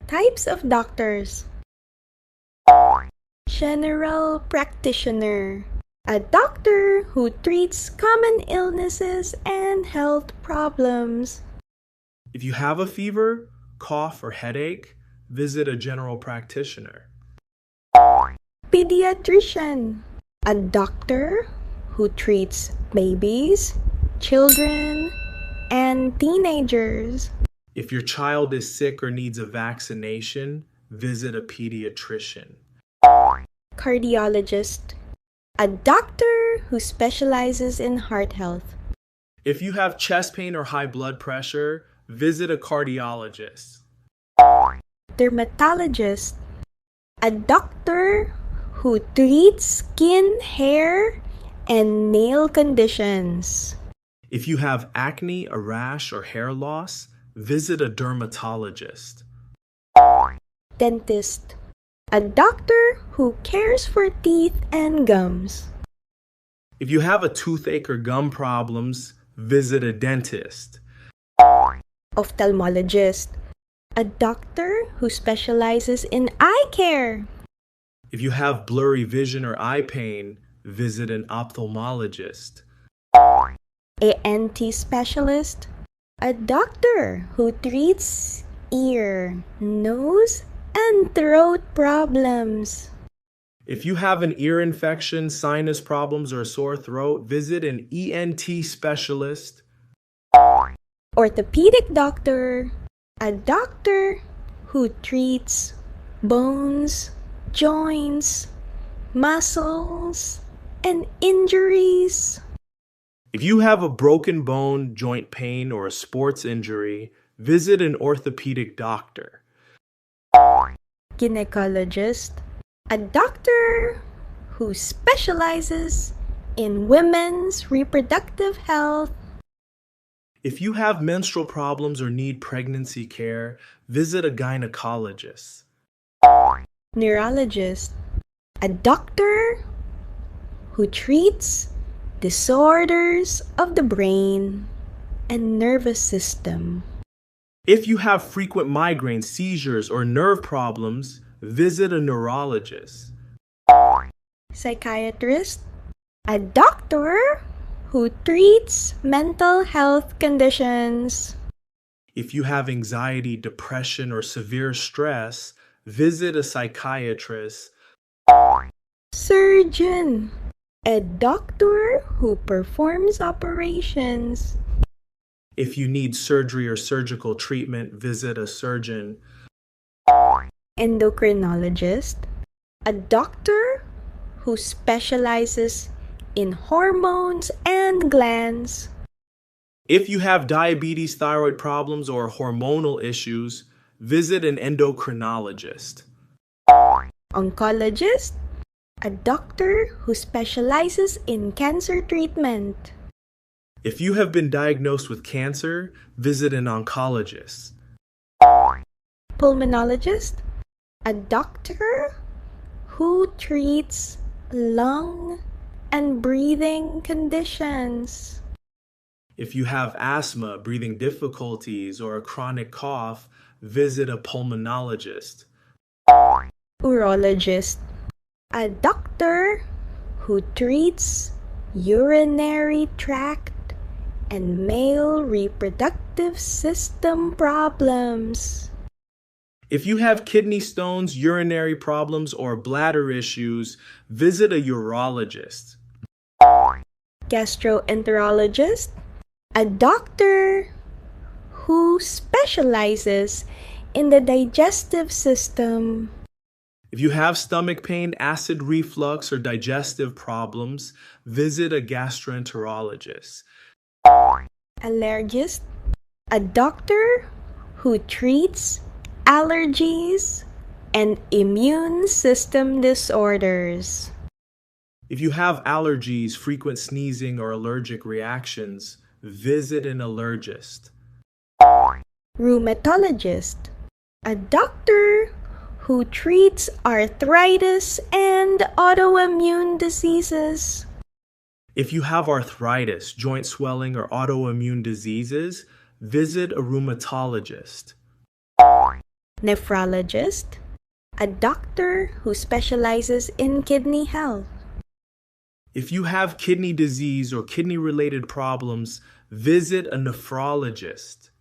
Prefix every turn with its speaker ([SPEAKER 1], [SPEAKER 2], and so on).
[SPEAKER 1] Types of doctors. General practitioner. A doctor who treats common illnesses and health problems.
[SPEAKER 2] If you have a fever, cough, or headache, visit a general practitioner.
[SPEAKER 1] Pediatrician. A doctor who treats babies, children, and teenagers.
[SPEAKER 2] If your child is sick or needs a vaccination, visit a pediatrician.
[SPEAKER 1] Cardiologist. A doctor who specializes in heart health.
[SPEAKER 2] If you have chest pain or high blood pressure, visit a cardiologist.
[SPEAKER 1] Dermatologist. A doctor who treats skin, hair, and nail conditions.
[SPEAKER 2] If you have acne, a rash, or hair loss, visit a dermatologist.
[SPEAKER 1] Dentist. A doctor who cares for teeth and gums.
[SPEAKER 2] If you have a toothache or gum problems, visit a dentist.
[SPEAKER 1] Ophthalmologist. A doctor who specializes in eye care.
[SPEAKER 2] If you have blurry vision or eye pain, visit an ophthalmologist.
[SPEAKER 1] ENT Specialist. A doctor who treats ear, nose, and throat problems.
[SPEAKER 2] If you have an ear infection, sinus problems, or a sore throat, visit an ENT Specialist.
[SPEAKER 1] Orthopedic Doctor. A doctor who treats bones, joints, muscles, and injuries.
[SPEAKER 2] If you have a broken bone, joint pain, or a sports injury, visit an orthopedic doctor.
[SPEAKER 1] Gynecologist. A doctor who specializes in women's reproductive health.
[SPEAKER 2] If you have menstrual problems or need pregnancy care, visit a gynecologist.
[SPEAKER 1] Neurologist. A doctor who treats disorders of the brain and nervous system.
[SPEAKER 2] If you have frequent migraines, seizures, or nerve problems, visit a neurologist.
[SPEAKER 1] Psychiatrist. A doctor who treats mental health conditions.
[SPEAKER 2] If you have anxiety, depression, or severe stress, visit a psychiatrist.
[SPEAKER 1] Surgeon. A doctor who performs operations.
[SPEAKER 2] If you need surgery or surgical treatment, visit a surgeon.
[SPEAKER 1] Endocrinologist. A doctor who specializes in hormones and glands.
[SPEAKER 2] If you have diabetes, thyroid problems, or hormonal issues, visit an endocrinologist.
[SPEAKER 1] Oncologist. A doctor who specializes in cancer treatment.
[SPEAKER 2] If you have been diagnosed with cancer, visit an oncologist.
[SPEAKER 1] Pulmonologist. A doctor who treats lung and breathing conditions.
[SPEAKER 2] If you have asthma, breathing difficulties, or a chronic cough, visit a pulmonologist.
[SPEAKER 1] Urologist. A doctor who treats urinary tract and male reproductive system problems.
[SPEAKER 2] If you have kidney stones, urinary problems, or bladder issues, visit a urologist.
[SPEAKER 1] Gastroenterologist. A doctor who specializes in the digestive system.
[SPEAKER 2] If you have stomach pain, acid reflux, or digestive problems, visit a gastroenterologist.
[SPEAKER 1] Allergist. A doctor who treats allergies and immune system disorders.
[SPEAKER 2] If you have allergies, frequent sneezing, or allergic reactions, visit an allergist.
[SPEAKER 1] Rheumatologist. A doctor who treats arthritis and autoimmune diseases.
[SPEAKER 2] If you have arthritis, joint swelling, or autoimmune diseases, visit a rheumatologist.
[SPEAKER 1] Nephrologist, a doctor who specializes in kidney health.
[SPEAKER 2] If you have kidney disease or kidney-related problems, visit a nephrologist.